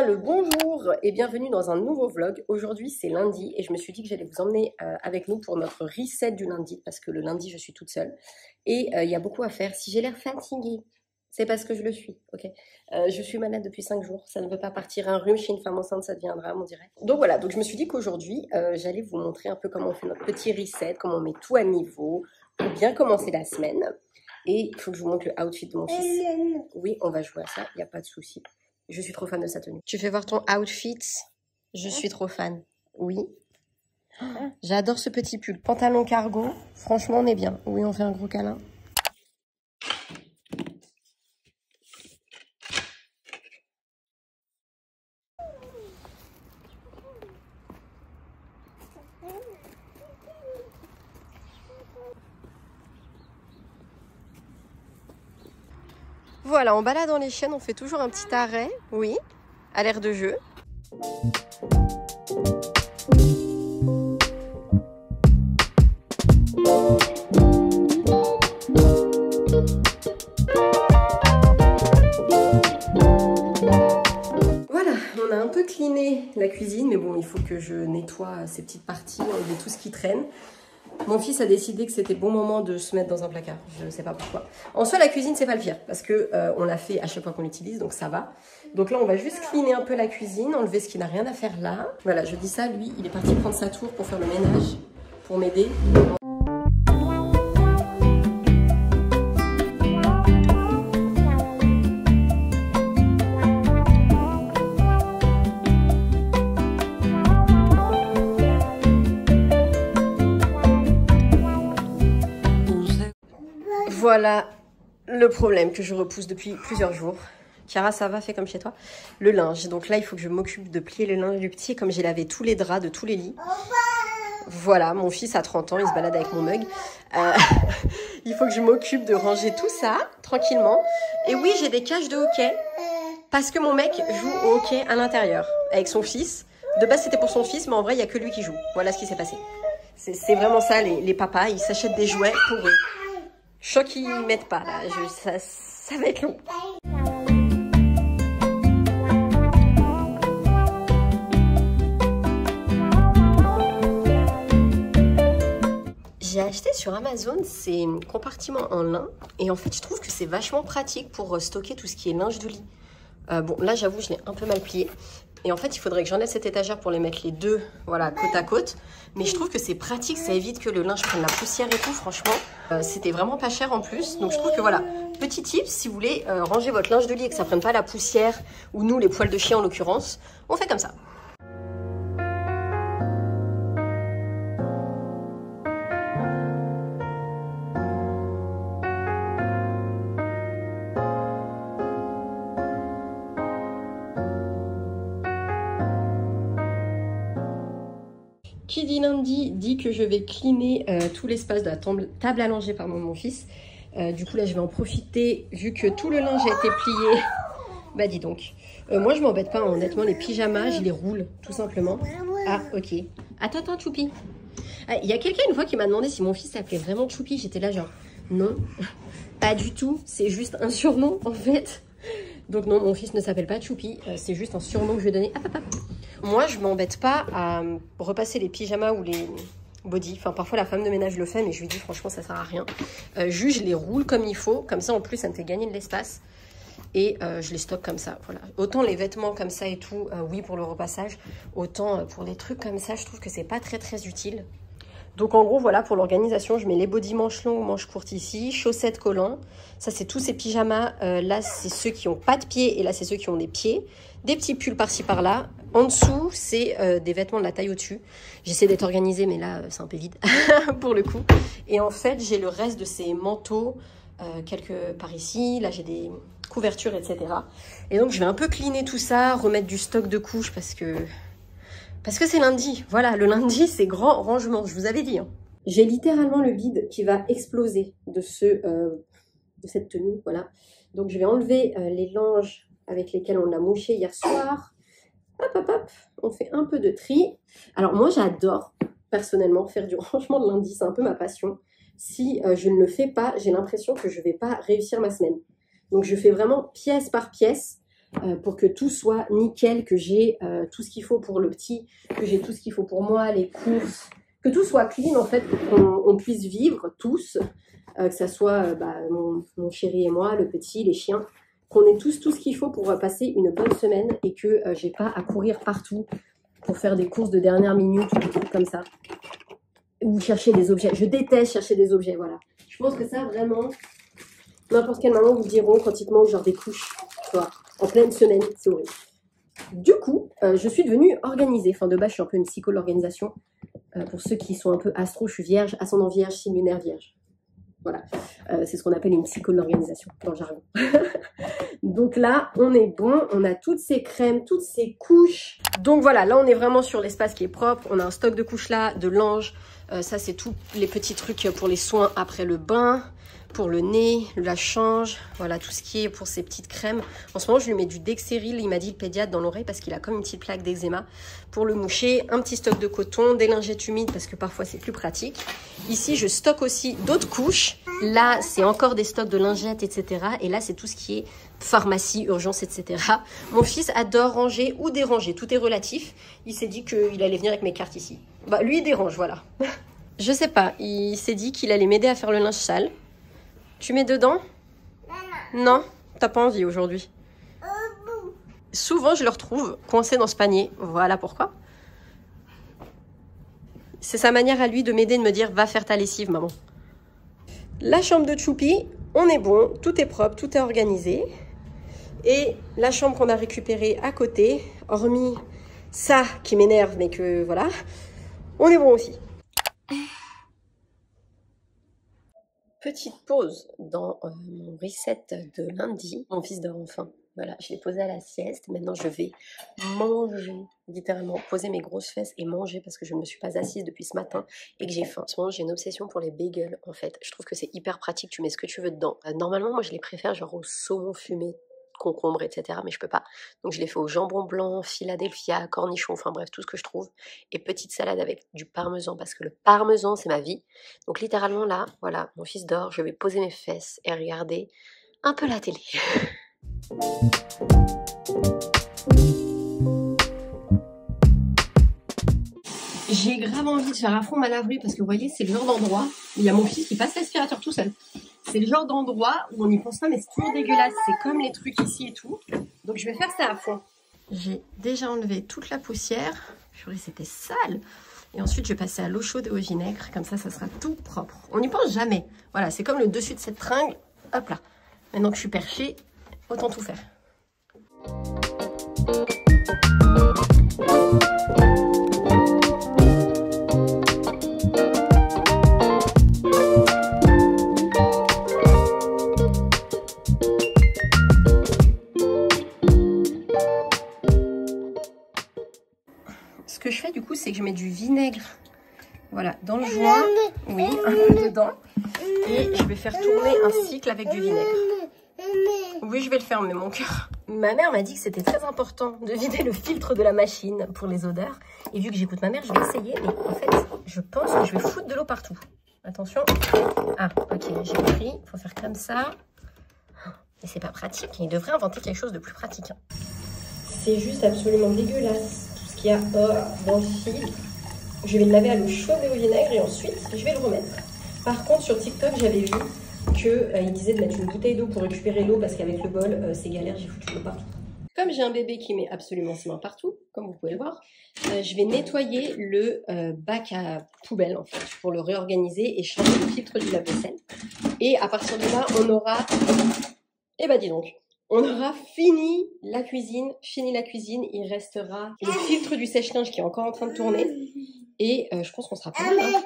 bien le bonjour et bienvenue dans un nouveau vlog. Aujourd'hui c'est lundi et je me suis dit que j'allais vous emmener avec nous pour notre reset du lundi parce que le lundi je suis toute seule et il y a beaucoup à faire. Si j'ai l'air fatiguée, c'est parce que je le suis, ok. Je suis malade depuis 5 jours, ça ne veut pas partir. Un rhume chez une femme enceinte, ça deviendra, on dirait. Donc voilà, donc je me suis dit qu'aujourd'hui j'allais vous montrer un peu comment on fait notre petit reset, comment on met tout à niveau pour bien commencer la semaine. Et il faut que je vous montre le outfit de mon fils. Oui, on va jouer à ça, il n'y a pas de souci. Je suis trop fan de sa tenue. Tu fais voir ton outfit? Je suis trop fan. Oui. J'adore ce petit pull. Pantalon cargo. Franchement, on est bien. Oui, on fait un gros câlin. Voilà, on balade dans les chaînes, on fait toujours un petit arrêt. Oui, à l'air de jeu. Voilà, on a un peu cleané la cuisine, mais bon, il faut que je nettoie ces petites parties, enlever tout ce qui traîne. Mon fils a décidé que c'était bon moment de se mettre dans un placard, je ne sais pas pourquoi. En soi, la cuisine, c'est pas le pire, parce que on l'a fait à chaque fois qu'on l'utilise, donc ça va. Donc là, on va juste cleaner un peu la cuisine, enlever ce qui n'a rien à faire là. Voilà, je dis ça, lui, il est parti prendre sa tour pour faire le ménage, pour m'aider. Voilà le problème que je repousse depuis plusieurs jours. Chiara, ça va, fait comme chez toi? Le linge. Donc là, il faut que je m'occupe de plier le linge du petit. Comme j'ai lavé tous les draps de tous les lits. Voilà, mon fils a 30 ans, il se balade avec mon mug. Il faut que je m'occupe de ranger tout ça, tranquillement. Et oui, j'ai des cages de hockey. Parce que mon mec joue au hockey à l'intérieur, avec son fils. De base, c'était pour son fils, mais en vrai, il n'y a que lui qui joue. Voilà ce qui s'est passé. C'est vraiment ça, les papas, ils s'achètent des jouets pour eux. Choc qu'ils ne mettent pas, là. Ça va être long. J'ai acheté sur Amazon ces compartiments en lin. Et en fait, je trouve que c'est vachement pratique pour stocker tout ce qui est linge de lit. Bon, là, j'avoue, je l'ai un peu mal plié. Et en fait, il faudrait que j'enlève cette étagère pour les mettre les deux, voilà, côte à côte. Mais je trouve que c'est pratique, ça évite que le linge prenne la poussière et tout, franchement. C'était vraiment pas cher en plus. Donc je trouve que voilà, petit tip, si vous voulez ranger votre linge de lit et que ça prenne pas la poussière, ou nous, les poils de chien en l'occurrence, on fait comme ça. Qui dit lundi dit que je vais cleaner tout l'espace de la table à langer de mon fils. Du coup là je vais en profiter vu que tout le linge a été plié. Bah dis donc. Moi je m'embête pas, honnêtement les pyjamas je les roule tout simplement. Ah ok. Attends Choupi. Il y a quelqu'un une fois qui m'a demandé si mon fils s'appelait vraiment Choupi. J'étais là genre non, pas du tout. C'est juste un surnom en fait. Donc non, mon fils ne s'appelle pas Choupi. C'est juste un surnom que je vais donner. Moi, je m'embête pas à repasser les pyjamas ou les body. Enfin, parfois, la femme de ménage le fait, mais je lui dis, franchement, ça sert à rien. Juste, je les roule comme il faut. Comme ça, en plus, ça me fait gagner de l'espace. Et je les stocke comme ça. Voilà. Autant les vêtements comme ça et tout, oui, pour le repassage. Autant pour des trucs comme ça, je trouve que c'est pas très utile. Donc, en gros, voilà, pour l'organisation, je mets les body manches longues, manches courtes ici, chaussettes, collants. Ça, c'est tous ces pyjamas. Là, c'est ceux qui n'ont pas de pieds et là, c'est ceux qui ont des pieds. Des petits pulls par-ci, par-là. En dessous, c'est des vêtements de la taille au-dessus. J'essaie d'être organisée, mais là, c'est un peu vide pour le coup. Et en fait, j'ai le reste de ces manteaux, quelques par ici. Là, j'ai des couvertures, etc. Et donc, je vais un peu cleaner tout ça, remettre du stock de couches parce que c'est lundi. Voilà, le lundi, c'est grand rangement, je vous avais dit. Hein. J'ai littéralement le vide qui va exploser de cette tenue, voilà. Donc, je vais enlever les langes avec lesquels on l'a mouché hier soir. Hop, on fait un peu de tri. Alors moi j'adore personnellement faire du rangement de lundi, c'est un peu ma passion. Si je ne le fais pas, j'ai l'impression que je ne vais pas réussir ma semaine. Donc je fais vraiment pièce par pièce pour que tout soit nickel, que j'ai tout ce qu'il faut pour le petit, que j'ai tout ce qu'il faut pour moi, les courses, que tout soit clean en fait, pour qu'on puisse vivre tous, que ça soit mon chéri et moi, le petit, les chiens, qu'on ait tous tout ce qu'il faut pour passer une bonne semaine et que j'ai pas à courir partout pour faire des courses de dernière minute ou des trucs comme ça. Ou chercher des objets. Je déteste chercher des objets, voilà. Je pense que ça, vraiment, n'importe quelle maman vous diront quand il te manque genre des couches, tu vois, en pleine semaine, c'est horrible. Du coup, je suis devenue organisée. Enfin, de base, je suis un peu une psycho de l'organisation. Pour ceux qui sont un peu astro, je suis vierge, ascendant vierge, signe lunaire vierge. Voilà, c'est ce qu'on appelle une psycho de l'organisation, dans le jargon. Donc là, on est bon, on a toutes ces crèmes, toutes ces couches. Donc voilà, là on est vraiment sur l'espace qui est propre. On a un stock de couches là, de linge. Ça c'est tous les petits trucs pour les soins après le bain, pour le nez, la change. Voilà, tout ce qui est pour ces petites crèmes. En ce moment, je lui mets du Dexéril, il m'a dit le pédiatre, dans l'oreille parce qu'il a comme une petite plaque d'eczéma. Pour le moucher, un petit stock de coton, des lingettes humides parce que parfois c'est plus pratique. Ici, je stocke aussi d'autres couches. Là, c'est encore des stocks de lingettes, etc. Et là, c'est tout ce qui est pharmacie, urgence, etc. Mon fils adore ranger ou déranger. Tout est relatif. Il s'est dit qu'il allait venir avec mes cartes ici. Bah, lui, il dérange, voilà. Je sais pas. Il s'est dit qu'il allait m'aider à faire le linge sale. Tu mets dedans? Non, t'as pas envie aujourd'hui. Souvent, je le retrouve coincé dans ce panier. Voilà pourquoi. C'est sa manière à lui de m'aider, de me dire « Va faire ta lessive, maman ». La chambre de Choupi, on est bon, tout est propre, tout est organisé. Et la chambre qu'on a récupérée à côté, hormis ça qui m'énerve, mais que voilà, on est bon aussi. Petite pause dans mon reset de lundi. Mon fils dort enfin. Voilà, je l'ai posé à la sieste. Maintenant, je vais manger, littéralement, poser mes grosses fesses et manger parce que je ne me suis pas assise depuis ce matin et que j'ai faim. En ce moment, j'ai une obsession pour les bagels, en fait. Je trouve que c'est hyper pratique, tu mets ce que tu veux dedans. Normalement, moi, je les préfère genre au saumon fumé, concombre, etc. Mais je peux pas. Donc, je les fais au jambon blanc, Philadelphia, cornichon, enfin bref, tout ce que je trouve. Et petite salade avec du parmesan parce que le parmesan, c'est ma vie. Donc, littéralement, là, voilà, mon fils dort, je vais poser mes fesses et regarder un peu la télé. J'ai grave envie de faire à fond ma laverie parce que vous voyez, c'est le genre d'endroit où il y a mon fils qui passe l'aspirateur tout seul. C'est le genre d'endroit où on n'y pense pas, mais c'est toujours dégueulasse. C'est comme les trucs ici et tout. Donc je vais faire ça à fond. J'ai déjà enlevé toute la poussière. Purée, c'était sale. Et ensuite, je vais passer à l'eau chaude et au vinaigre. Comme ça, ça sera tout propre. On n'y pense jamais. Voilà, c'est comme le dessus de cette tringle. Hop là. Maintenant que je suis perchée, autant tout faire. Ce que je fais du coup, c'est que je mets du vinaigre, voilà, dans le joint, oui, un peu dedans, et je vais faire tourner un cycle avec du vinaigre. Oui, je vais le faire, mais mon cœur. Ma mère m'a dit que c'était très important de vider le filtre de la machine pour les odeurs. Et vu que j'écoute ma mère, je vais essayer. Mais en fait, je pense que je vais foutre de l'eau partout. Attention. Ah, ok, j'ai compris. Il faut faire comme ça. Mais c'est pas pratique. Il devrait inventer quelque chose de plus pratique. Hein. C'est juste absolument dégueulasse. Tout ce qu'il y a dans le filtre. Je vais le laver à l'eau chaude et au vinaigre. Et ensuite, je vais le remettre. Par contre, sur TikTok, j'avais vu qu'il disait de mettre une bouteille d'eau pour récupérer l'eau parce qu'avec le bol, c'est galère, j'ai foutu l'eau partout. Comme j'ai un bébé qui met absolument ses mains partout, comme vous pouvez le voir, je vais nettoyer le bac à poubelle en fait, pour le réorganiser et changer le filtre du lave-vaisselle. Et à partir de là, on aura, eh ben dis donc, on aura fini la cuisine, il restera le filtre du sèche-linge qui est encore en train de tourner et je pense qu'on sera pas mal. Hein.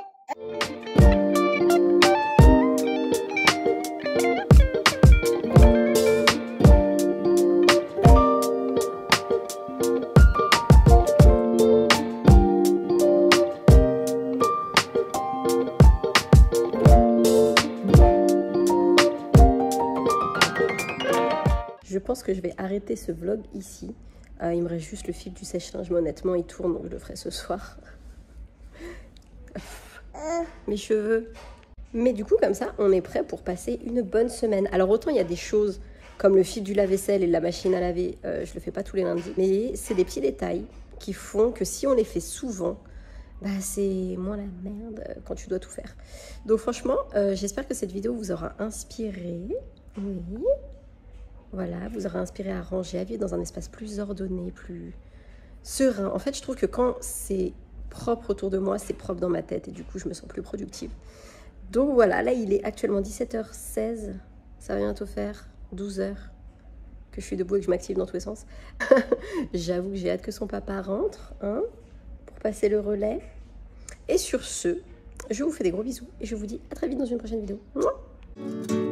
Je pense que je vais arrêter ce vlog ici. Il me reste juste le fil du sèche-linge, mais honnêtement, il tourne, donc je le ferai ce soir. Mes cheveux. Mais du coup, comme ça, on est prêt pour passer une bonne semaine. Alors, autant il y a des choses comme le fil du lave-vaisselle et de la machine à laver, je le fais pas tous les lundis. Mais c'est des petits détails qui font que si on les fait souvent, bah c'est moins la merde quand tu dois tout faire. Donc franchement, j'espère que cette vidéo vous aura inspiré. Oui. Voilà, vous aura inspiré à ranger, à vivre dans un espace plus ordonné, plus serein. En fait, je trouve que quand c'est propre autour de moi, c'est propre dans ma tête et du coup, je me sens plus productive. Donc voilà, là, il est actuellement 17h16. Ça va bientôt faire 12 heures que je suis debout et que je m'active dans tous les sens. J'avoue que j'ai hâte que son papa rentre, hein, pour passer le relais. Et sur ce, je vous fais des gros bisous et je vous dis à très vite dans une prochaine vidéo. Mouah.